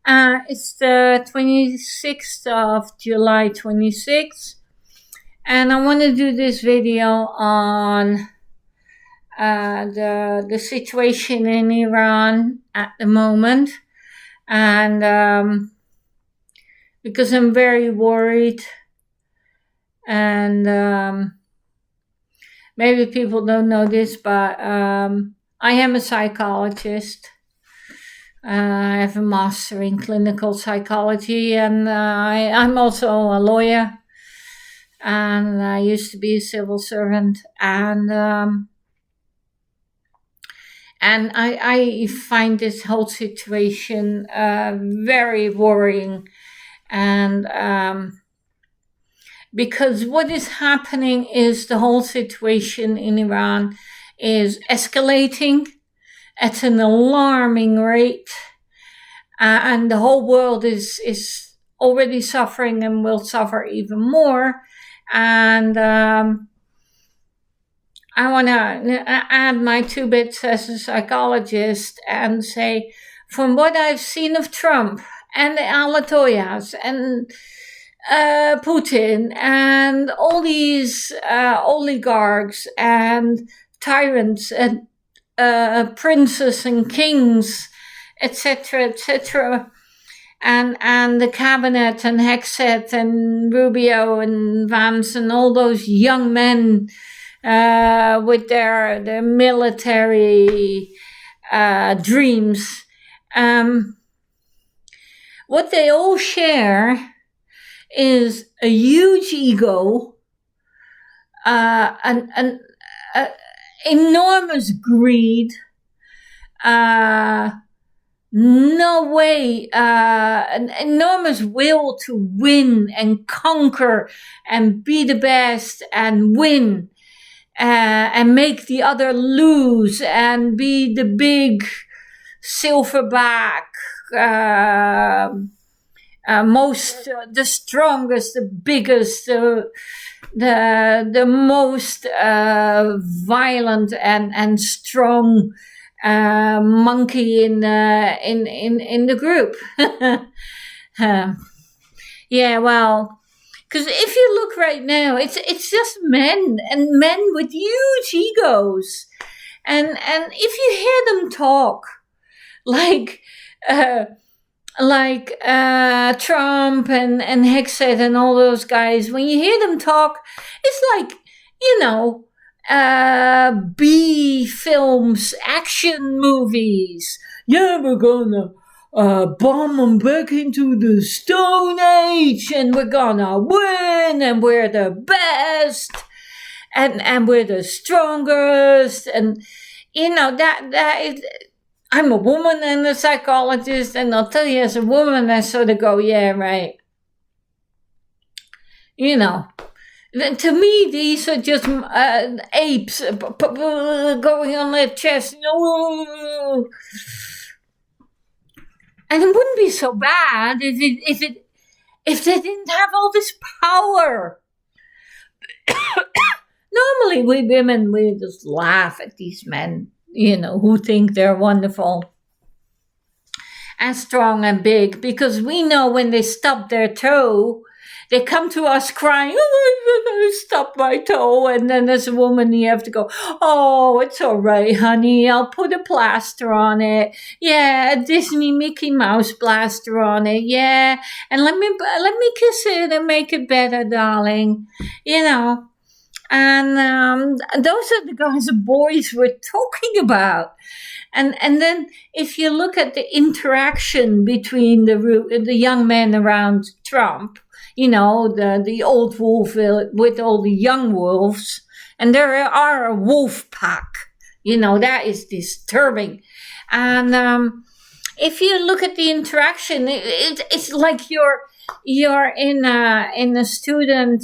It's the 26th of July 26th, and I want to do this video on the situation in Iran at the moment, and because I'm very worried, and maybe people don't know this, but I am a psychologist. I have a master in clinical psychology, and I'm also a lawyer, and I used to be a civil servant, and I find this whole situation very worrying, and because what is happening is the whole situation in Iran is escalating at an alarming rate, and the whole world is already suffering and will suffer even more. And I want to add my 2 bits as a psychologist and say, from what I've seen of Trump and the Ayatollahs and Putin and all these oligarchs and tyrants and princes and kings, etc., and the cabinet and Hexet and Rubio and Vance and all those young men with their military dreams. What they all share is a huge ego, an enormous greed, an enormous will to win and conquer and be the best and win, and make the other lose and be the big silverback, the strongest, the biggest, the most violent and strong monkey in the group. Yeah, well, because if you look right now, it's just men with huge egos, and if you hear them talk, like Trump and Hexet and all those guys, when you hear them talk, it's like, B films, action movies. Yeah, we're gonna bomb them back into the Stone Age, and we're gonna win, and we're the best, and we're the strongest, and that is. I'm a woman and a psychologist, and I'll tell you, as a woman, I sort of go, yeah, right. To me, these are just apes going on their chest. And it wouldn't be so bad if they didn't have all this power. Normally, we women, we just laugh at these men, who think they're wonderful and strong and big, because we know when they stub their toe, they come to us crying, oh, I stubbed my toe. And then as a woman, you have to go, oh, it's all right, honey. I'll put a plaster on it. Yeah, a Disney Mickey Mouse plaster on it. Yeah, and let me kiss it and make it better, darling. And those are the guys and boys we're talking about. And then if you look at the interaction between the young men around Trump, the old wolf with all the young wolves, and there are a wolf pack, that is disturbing. And if you look at the interaction, it's like you're in a student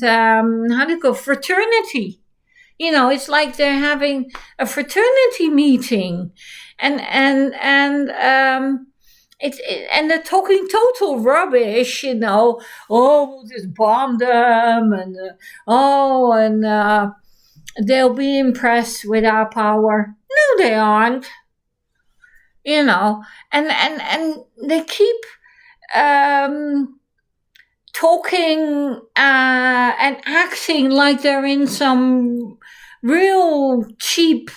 fraternity. It's like they're having a fraternity meeting, and they're talking total rubbish. Oh, we'll just bomb them, and they'll be impressed with our power. No, they aren't. And they keep talking and acting like they're in some real cheap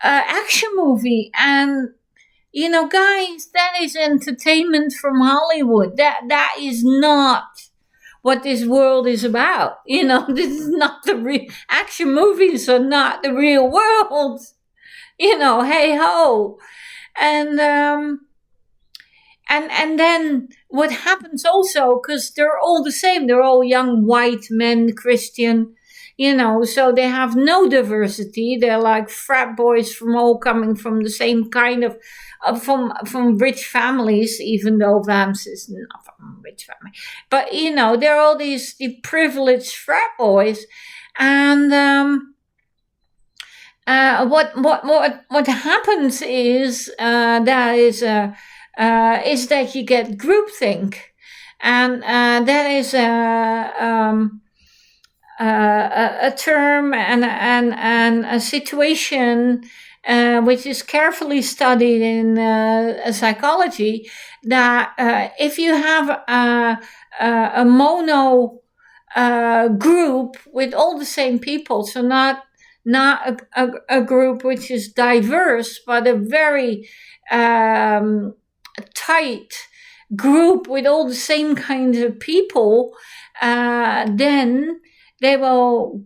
action movie. And guys, that is entertainment from Hollywood. That is not what this world is about. This is not the real action movies are not the real world. Hey ho. And then what happens also, because they're all the same, they're all young white men, Christian, so they have no diversity. They're like frat boys from all coming from the same kind of from rich families, even though Vance is not from a rich family. But they're all these privileged frat boys. And what happens is that you get groupthink, and that is a term and a situation which is carefully studied in psychology. That if you have a mono group with all the same people, so not a group which is diverse, but a very tight group with all the same kinds of people, then they will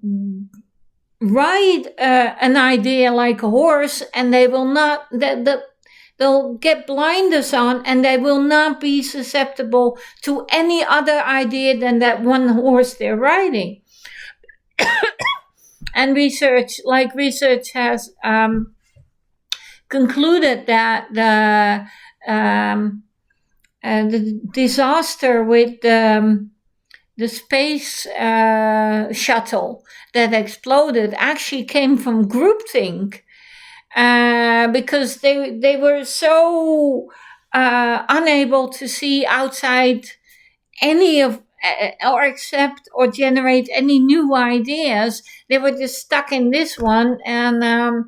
ride an idea like a horse, and they will not, they'll get blinders on, and they will not be susceptible to any other idea than that one horse they're riding. And research has concluded that the disaster with the space shuttle that exploded actually came from groupthink, because they were so unable to see outside any of or accept or generate any new ideas. They were just stuck in this one. And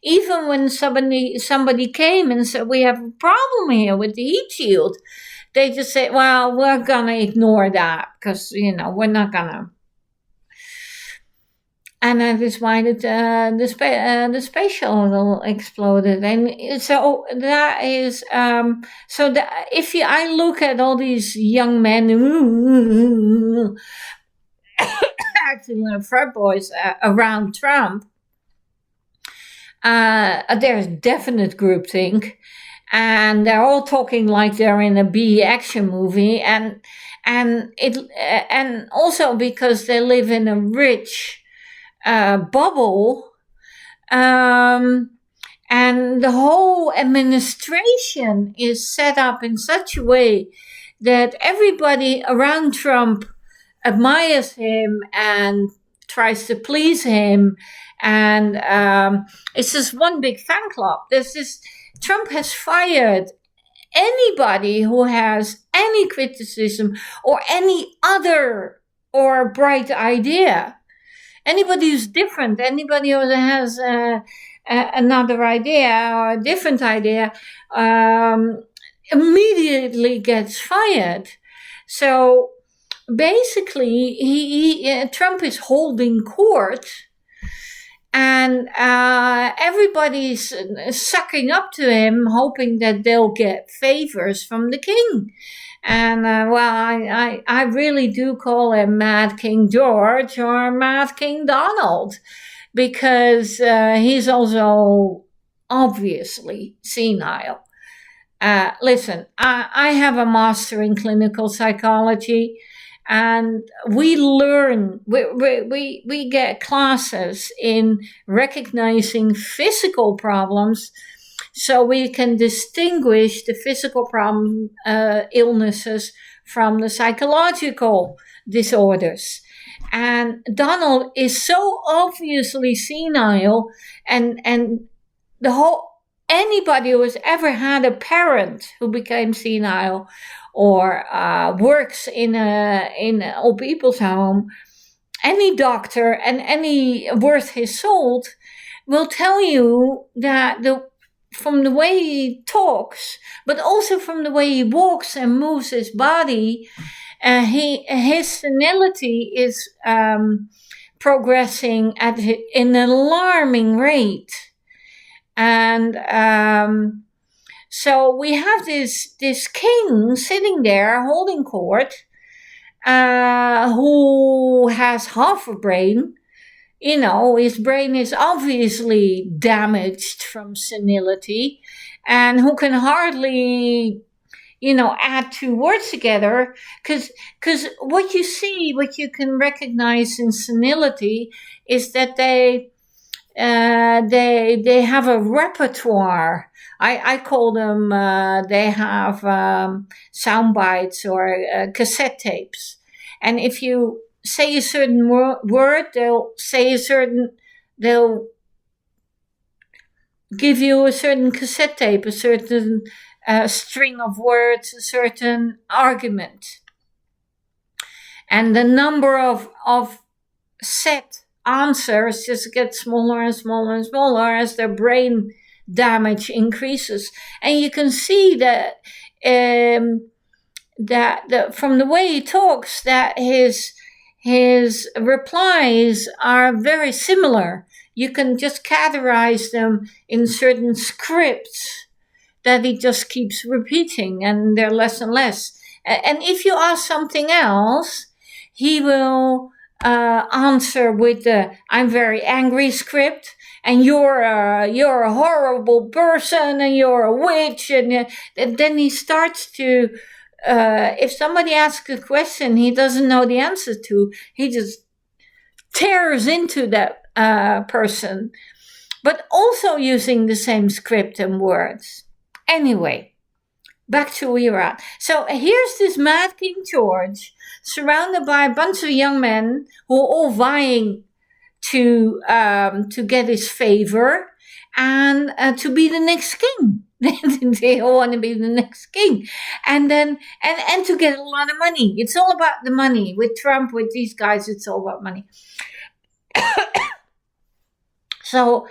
even when somebody came and said, we have a problem here with the heat shield, they just say, well, we're gonna ignore that because we're not gonna. And that is why the space shuttle exploded. And so that is so that I look at all these young men acting like frat boys around Trump, there's definite groupthink, and they're all talking like they're in a B action movie, and also because they live in a rich bubble, and the whole administration is set up in such a way that everybody around Trump admires him and tries to please him, and it's just one big fan club. Trump has fired anybody who has any criticism or any other or bright idea. Anybody who's different, anybody who has another idea or a different idea, immediately gets fired. So basically, Trump is holding court, and everybody's sucking up to him, hoping that they'll get favors from the king. And I really do call him Mad King George or Mad King Donald, because he's also obviously senile. Listen, I have a master in clinical psychology, and we learn, we get classes in recognizing physical problems, so we can distinguish the physical problem illnesses from the psychological disorders. And Donald is so obviously senile, and the whole anybody who has ever had a parent who became senile or works in an old people's home, any doctor and any worth his salt will tell you that from the way he talks, but also from the way he walks and moves his body, his senility is progressing at an alarming rate. And so we have this king sitting there holding court, who has half a brain. His brain is obviously damaged from senility, and who can hardly, add two words together. Because what you can recognize in senility is that they have a repertoire. I call them, they have sound bites or cassette tapes. And if you say a certain word, they'll give you a certain cassette tape, a certain string of words, a certain argument. And the number of set answers just get smaller and smaller and smaller as their brain damage increases. And you can see that from the way he talks, that his replies are very similar. You can just categorize them in certain scripts that he just keeps repeating, and they're less and less. And if you ask something else, he will answer with the "I'm very angry" script, and you're a horrible person, and you're a witch, and then he starts to. If somebody asks a question he doesn't know the answer to, he just tears into that person, but also using the same script and words. Anyway, back to where we're at. So here's this mad King George, surrounded by a bunch of young men who are all vying to get his favor and to be the next king. They all want to be the next king, and then and to get a lot of money. It's all about the money. With Trump, with these guys, it's all about money. So,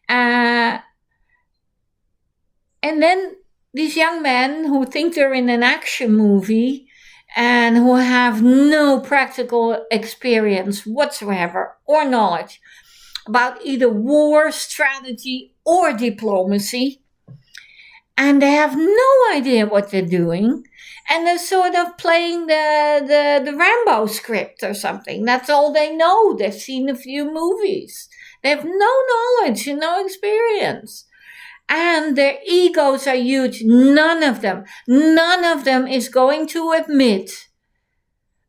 and then these young men who think they're in an action movie and who have no practical experience whatsoever or knowledge about either war, strategy, or diplomacy. And they have no idea what they're doing. And they're sort of playing the Rambo script or something. That's all they know. They've seen a few movies. They have no knowledge and no experience. And their egos are huge. None of them is going to admit,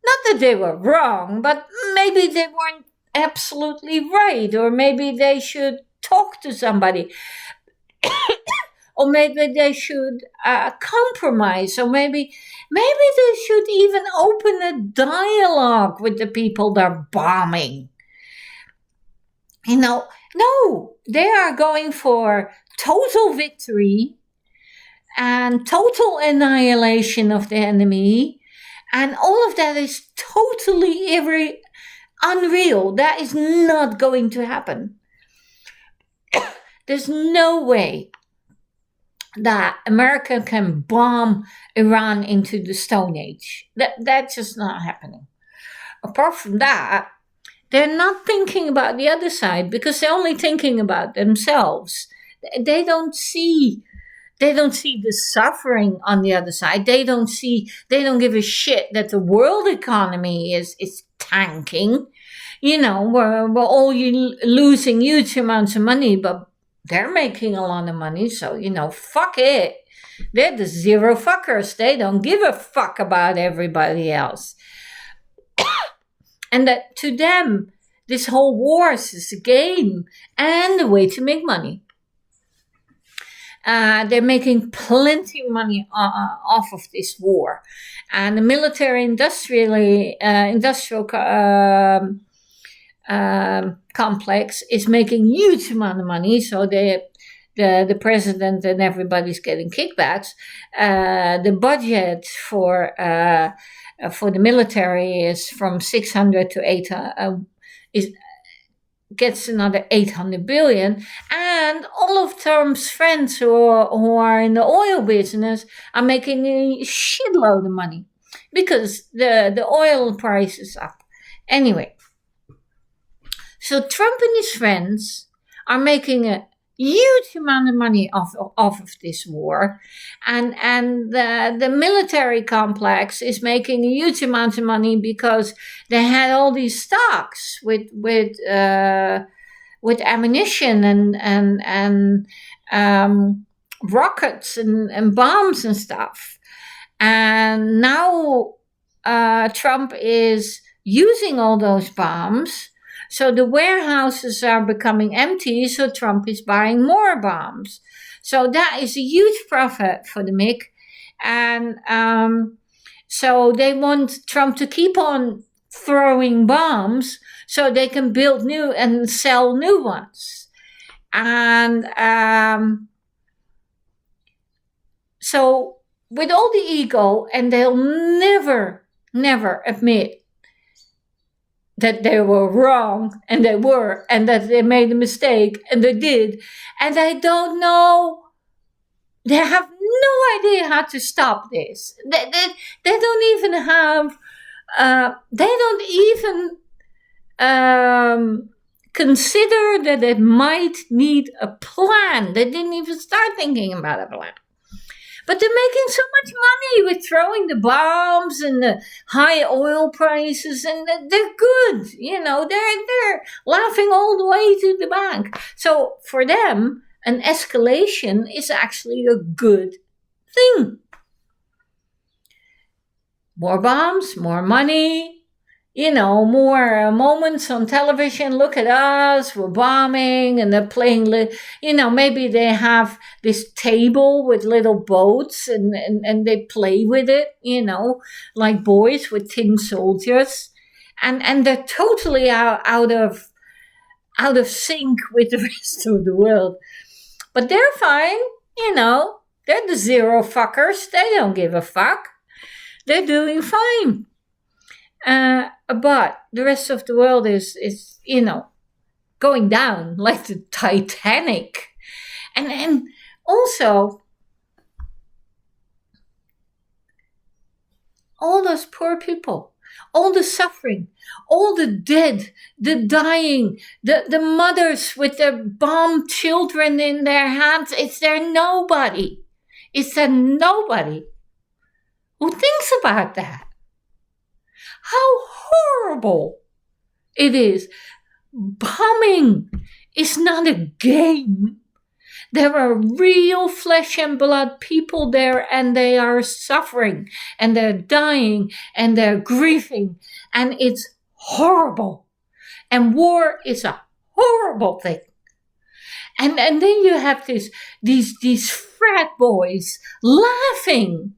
not that they were wrong, but maybe they weren't absolutely right. Or maybe they should talk to somebody. Or maybe they should compromise, or maybe they should even open a dialogue with the people they're bombing. No, they are going for total victory and total annihilation of the enemy, and all of that is totally unreal. That is not going to happen. There's no way that America can bomb Iran into the Stone Age. That's just not happening. Apart from that, they're not thinking about the other side because they're only thinking about themselves. They don't see the suffering on the other side. They don't give a shit that the world economy is tanking. We're all losing huge amounts of money, but they're making a lot of money, so, fuck it. They're the zero fuckers. They don't give a fuck about everybody else. And that to them, this whole war is a game and a way to make money. They're making plenty of money off of this war. And the military industrial complex is making huge amount of money, so the president and everybody's getting kickbacks. The budget for the military is from 600 to 800. gets another 800 billion, and all of Trump's friends who are in the oil business are making a shitload of money because the oil price is up. Anyway, so Trump and his friends are making a huge amount of money off of this war, and the military complex is making a huge amount of money because they had all these stocks with ammunition and rockets and bombs and stuff, and now Trump is using all those bombs. So the warehouses are becoming empty, so Trump is buying more bombs. So that is a huge profit for the MIC. And so they want Trump to keep on throwing bombs so they can build new and sell new ones. And so with all the ego, and they'll never admit that they were wrong, and they were, and that they made a mistake, and they did, and they don't know, they have no idea how to stop this. They don't even have, they don't even consider that it might need a plan. They didn't even start thinking about a plan. But they're making so much money with throwing the bombs and the high oil prices, and they're good. They're laughing all the way to the bank. So for them, an escalation is actually a good thing. More bombs, more money, more moments on television. Look at us, we're bombing, and they're playing, maybe they have this table with little boats and they play with it, like boys with tin soldiers. And they're totally out of sync with the rest of the world. But they're fine, they're the zero fuckers. They don't give a fuck. They're doing fine. But the rest of the world is going down like the Titanic. And also, all those poor people, all the suffering, all the dead, the dying, the mothers with their bomb children in their hands. Is there nobody who thinks about that? How horrible it is. Bombing is not a game. There are real flesh and blood people there, and they are suffering, and they're dying, and they're grieving, and it's horrible. And war is a horrible thing. And then you have these frat boys laughing,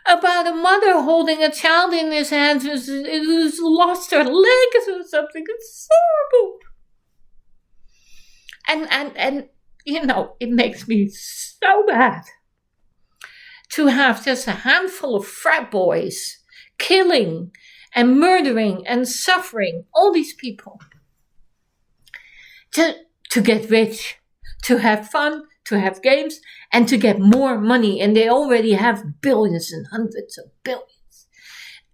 about a mother holding a child in his hands who's lost her legs or something. It's horrible. And it makes me so bad to have just a handful of frat boys killing and murdering and suffering all these people to get rich, to have fun, to have games, and to get more money. And they already have billions and hundreds of billions.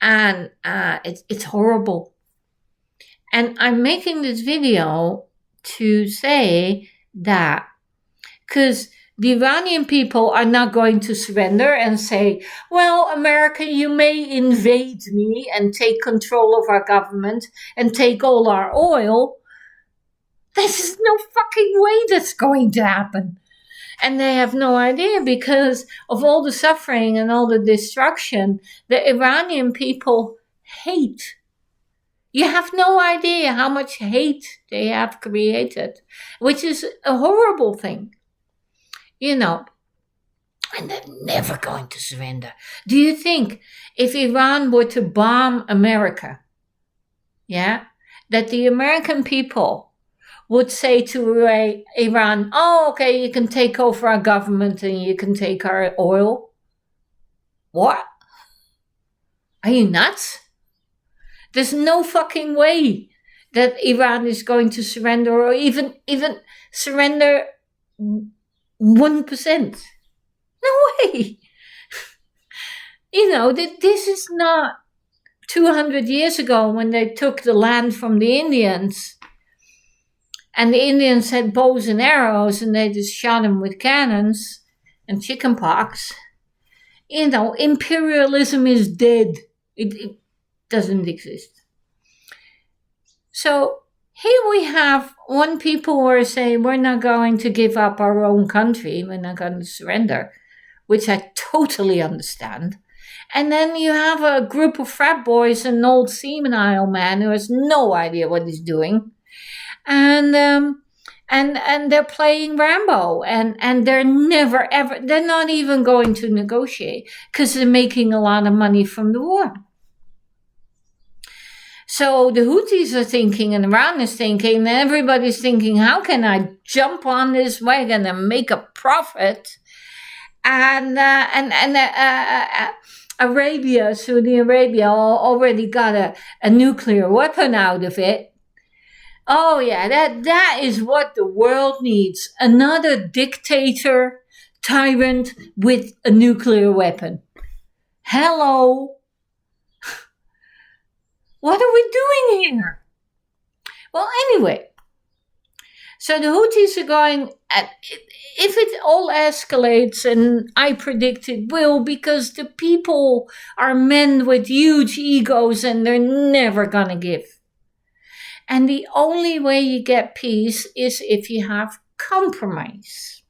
And it's horrible. And I'm making this video to say that because the Iranian people are not going to surrender and say, well, America, you may invade me and take control of our government and take all our oil. There's no fucking way that's going to happen. And they have no idea because of all the suffering and all the destruction the Iranian people hate. You have no idea how much hate they have created, which is a horrible thing. And they're never going to surrender. Do you think if Iran were to bomb America, that the American people would say to Iran, oh, okay, you can take over our government and you can take our oil? What? Are you nuts? There's no fucking way that Iran is going to surrender, or even surrender 1%. No way. This is not 200 years ago when they took the land from the Indians, and the Indians had bows and arrows and they just shot them with cannons and chicken pox. Imperialism is dead. It doesn't exist. So here we have one people who are saying we're not going to give up our own country, we're not going to surrender, which I totally understand. And then you have a group of frat boys and an old senile man who has no idea what he's doing. And they're playing Rambo, and they're never ever, they're not even going to negotiate because they're making a lot of money from the war. So the Houthis are thinking, and Iran is thinking, and everybody's thinking, how can I jump on this wagon and make a profit? And Arabia, Saudi Arabia, already got a nuclear weapon out of it. Oh yeah, that is what the world needs. Another dictator, tyrant with a nuclear weapon. Hello. What are we doing here? Well, anyway, so the Houthis are going, if it all escalates, and I predict it will, because the people are men with huge egos and they're never going to give. And the only way you get peace is if you have compromise.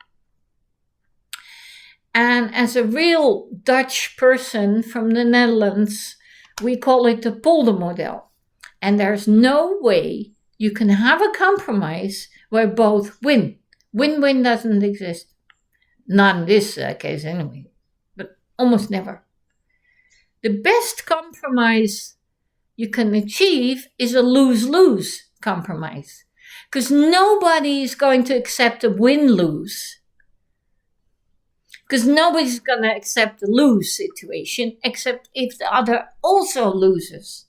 And as a real Dutch person from the Netherlands, we call it the poldermodel. And there's no way you can have a compromise where both win. Win-win doesn't exist. Not in this case anyway, but almost never. The best compromise you can achieve is a lose-lose compromise. Because nobody is going to accept a win-lose. Because nobody's going to accept a lose situation, except if the other also loses.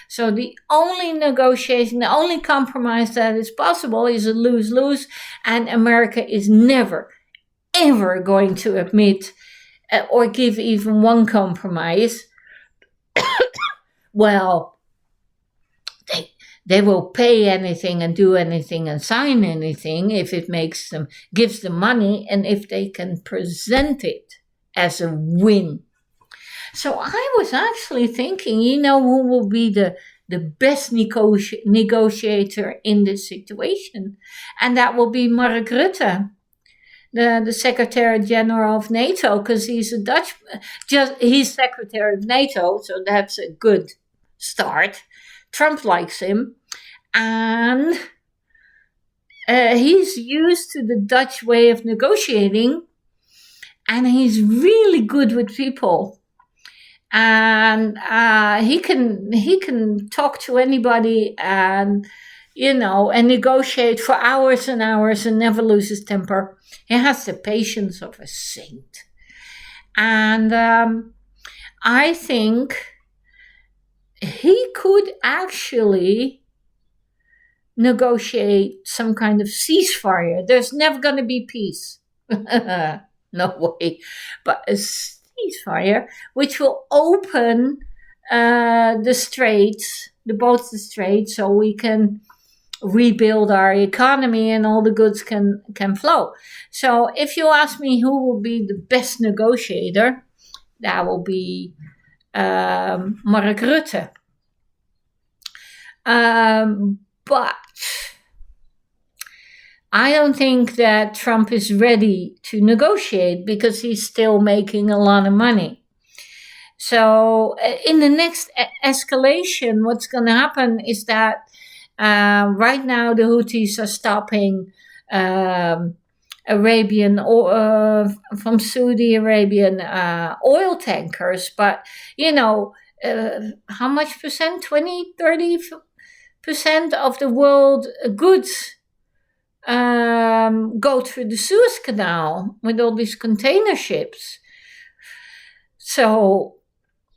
So the only negotiation, the only compromise that is possible is a lose-lose, and America is never, ever going to admit or give even one compromise. Well, they will pay anything and do anything and sign anything if it gives them money, and if they can present it as a win. So I was actually thinking, who will be the best negotiator in this situation? And that will be Mark Rutte, the Secretary General of NATO, because he's a Dutch, he's Secretary of NATO, so that's a good start. Trump likes him, and he's used to the Dutch way of negotiating, and he's really good with people, and he can talk to anybody, and and negotiate for hours and hours and never lose his temper. He has the patience of a saint, and I think he could actually negotiate some kind of ceasefire. There's never going to be peace. No way. But a ceasefire which will open the straits, both the straits, so we can rebuild our economy and all the goods can flow. So if you ask me who will be the best negotiator, that will be Mark Rutte. But I don't think that Trump is ready to negotiate because he's still making a lot of money. So in the next escalation, what's going to happen is that right now the Houthis are stopping Arabian from Saudi Arabian oil tankers, but how much percent? 20-30% of the world goods go through the Suez Canal with all these container ships. So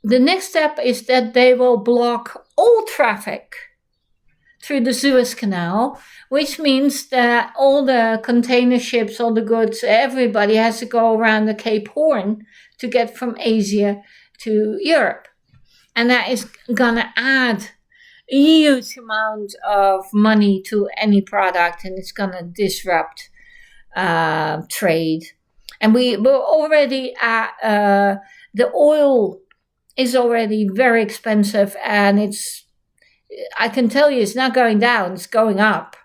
the next step is that they will block all traffic through the Suez Canal, which means that all the container ships, all the goods, everybody has to go around the Cape Horn to get from Asia to Europe. And that is going to add a huge amount of money to any product, and it's going to disrupt trade. And we're already at, the oil is already very expensive, and I can tell you it's not going down, it's going up.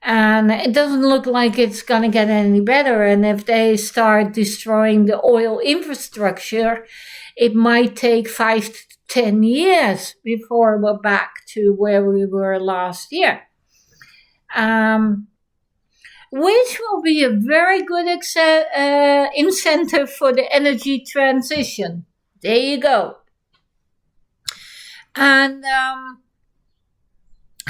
And it doesn't look like it's going to get any better. And if they start destroying the oil infrastructure, it might take 5 to 10 years before we're back to where we were last year. Which will be a very good incentive for the energy transition. There you go. And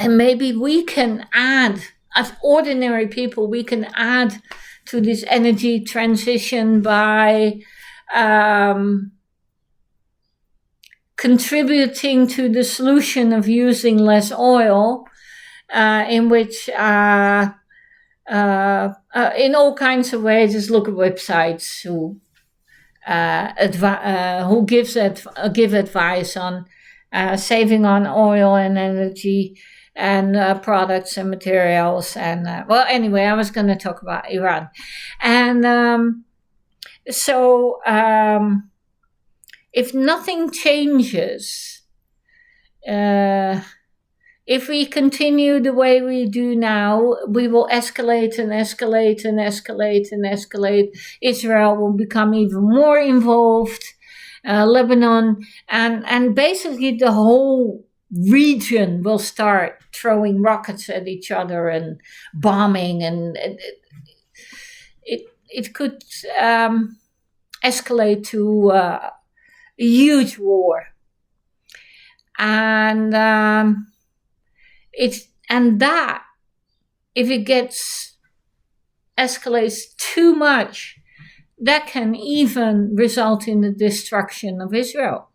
maybe we can add, as ordinary people, we can add to this energy transition by contributing to the solution of using less oil, in which in all kinds of ways. Just look at websites who give advice on saving on oil and energy and products and materials. And well, anyway, I was going to talk about Iran. And if nothing changes, if we continue the way we do now, we will escalate and escalate and escalate and escalate. Israel will become even more involved, Lebanon, and basically the whole region will start throwing rockets at each other and bombing, and it could escalate to a huge war. And that, if it escalates too much, that can even result in the destruction of Israel.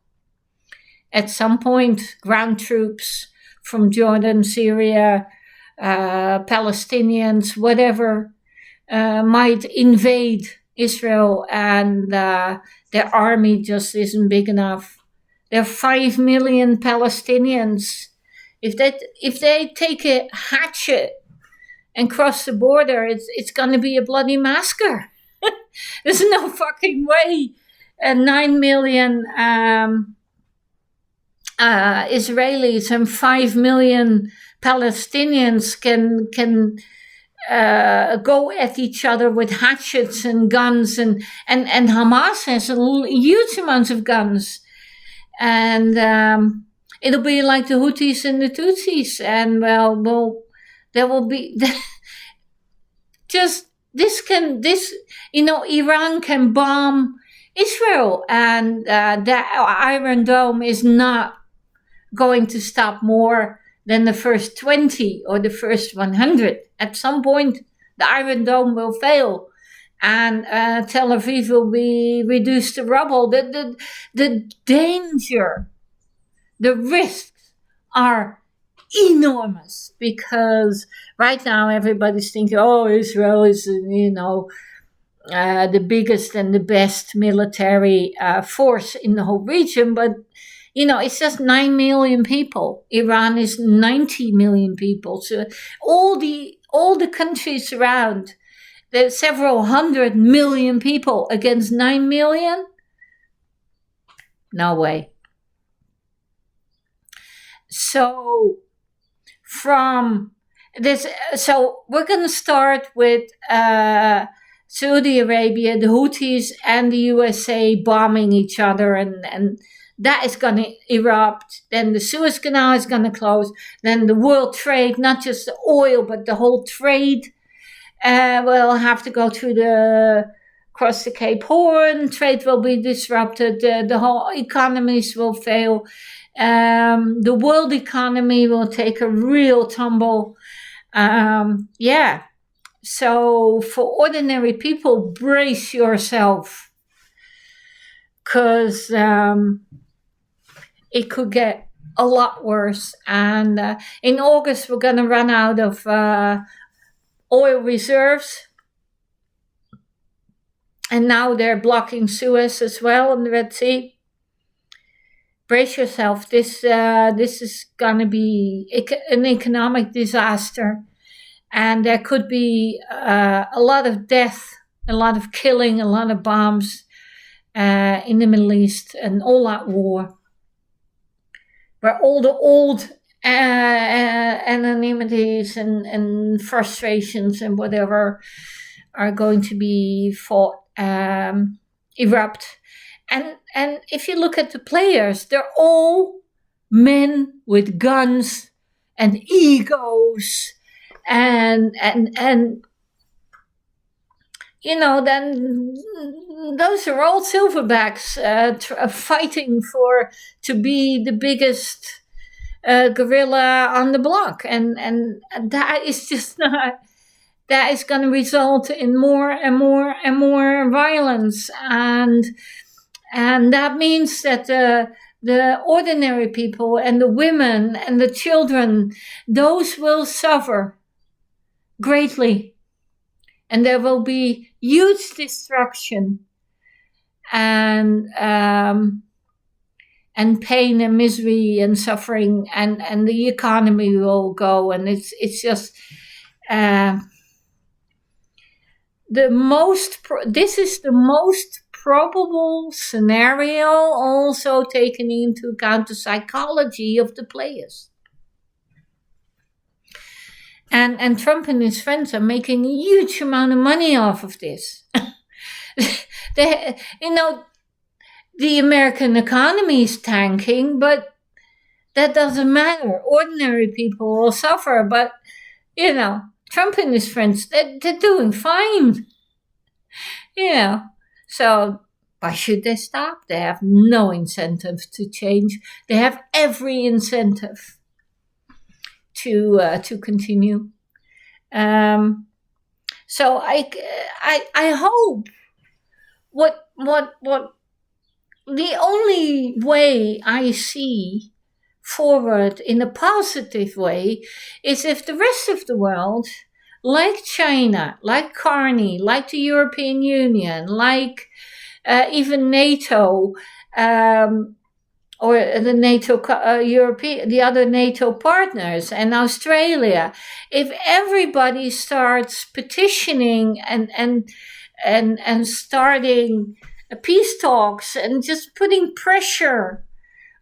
At some point, ground troops from Jordan, Syria, Palestinians, whatever, might invade Israel, and their army just isn't big enough. There are 5 million Palestinians. If they take a hatchet and cross the border, it's going to be a bloody massacre. There's no fucking way 9 million Israelis and 5 million Palestinians can go at each other with hatchets and guns, and Hamas has huge amounts of guns, and it'll be like the Houthis and the Tutsis, and there will be just this, Iran can bomb Israel, and the Iron Dome is not going to stop more than the first 20 or the first 100. At some point, the Iron Dome will fail, and Tel Aviv will be reduced to rubble. The danger, the risks are enormous, because right now everybody's thinking, oh, Israel is, the biggest and the best military force in the whole region, but it's just 9 million people. Iran is 90 million people. So all the countries around, there's several 100 million people against 9 million. No way. So we're going to start with Saudi Arabia, the Houthis, and the USA bombing each other, and that is going to erupt. Then the Suez Canal is going to close. Then the world trade, not just the oil, but the whole trade, will have to go across the Cape Horn. Trade will be disrupted. The whole economies will fail. The world economy will take a real tumble. So for ordinary people, brace yourself, because it could get a lot worse. And in August, we're going to run out of oil reserves. And now they're blocking Suez as well in the Red Sea. Brace yourself. This is going to be an economic disaster. And there could be a lot of death, a lot of killing, a lot of bombs in the Middle East, and all-out war, where all the old anonymities and frustrations and whatever are going to be fought, erupt. And if you look at the players, they're all men with guns and egos, and then those are all silverbacks fighting to be the biggest gorilla on the block, and that is just not. That is going to result in more and more and more violence, and that means that the ordinary people and the women and the children, those will suffer greatly. And there will be huge destruction and pain and misery and suffering, and the economy will go. And it's just this is the most probable scenario, also taking into account the psychology of the players. And Trump and his friends are making a huge amount of money off of this. The American economy is tanking, but that doesn't matter. Ordinary people will suffer, but, Trump and his friends, they're doing fine. So why should they stop? They have no incentive to change. They have every incentive to continue. So I hope what the only way I see forward in a positive way is if the rest of the world, like China, like Carney, like the European Union, like even NATO, or the NATO the other NATO partners, and Australia, if everybody starts petitioning and starting peace talks and just putting pressure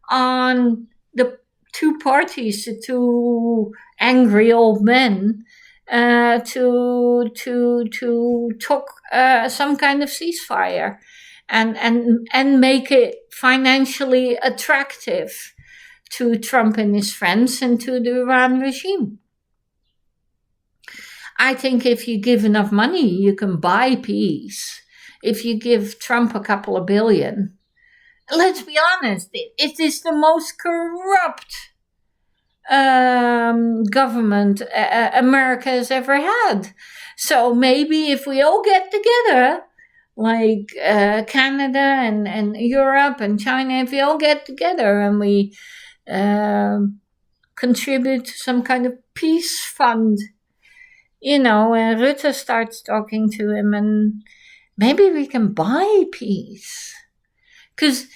on the two parties, the two angry old men, to talk some kind of ceasefire. And make it financially attractive to Trump and his friends and to the Iran regime. I think if you give enough money, you can buy peace. If you give Trump a couple of billion, let's be honest, it is the most corrupt government America has ever had. So maybe if we all get together, like Canada and Europe and China, if we all get together and we contribute to some kind of peace fund, and Rutte starts talking to him, and maybe we can buy peace. Because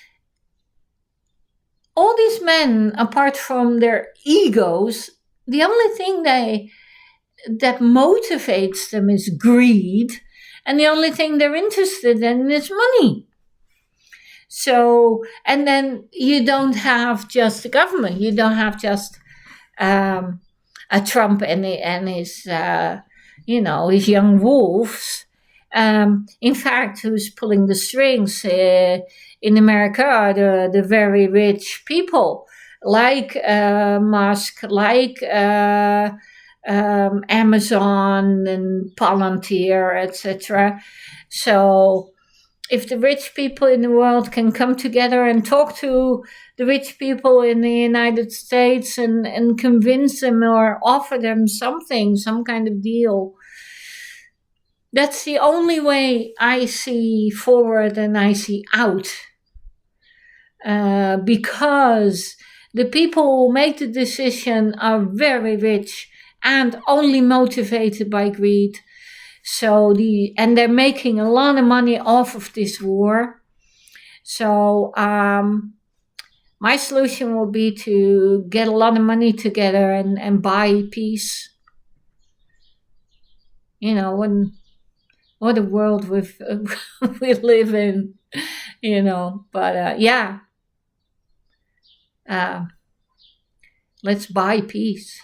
all these men, apart from their egos, the only thing that motivates them is greed. And the only thing they're interested in is money. So, and then you don't have just the government. You don't have just a Trump and his, his young wolves. In fact, who's pulling the strings in America are the very rich people, like Musk, like Amazon and Palantir, etc. So if the rich people in the world can come together and talk to the rich people in the United States and convince them or offer them something, some kind of deal, that's the only way I see forward and I see out. Because The people who make the decision are very rich and only motivated by greed. And they're making a lot of money off of this war. So my solution will be to get a lot of money together and buy peace. You know, and what a world we live in, you know. But let's buy peace.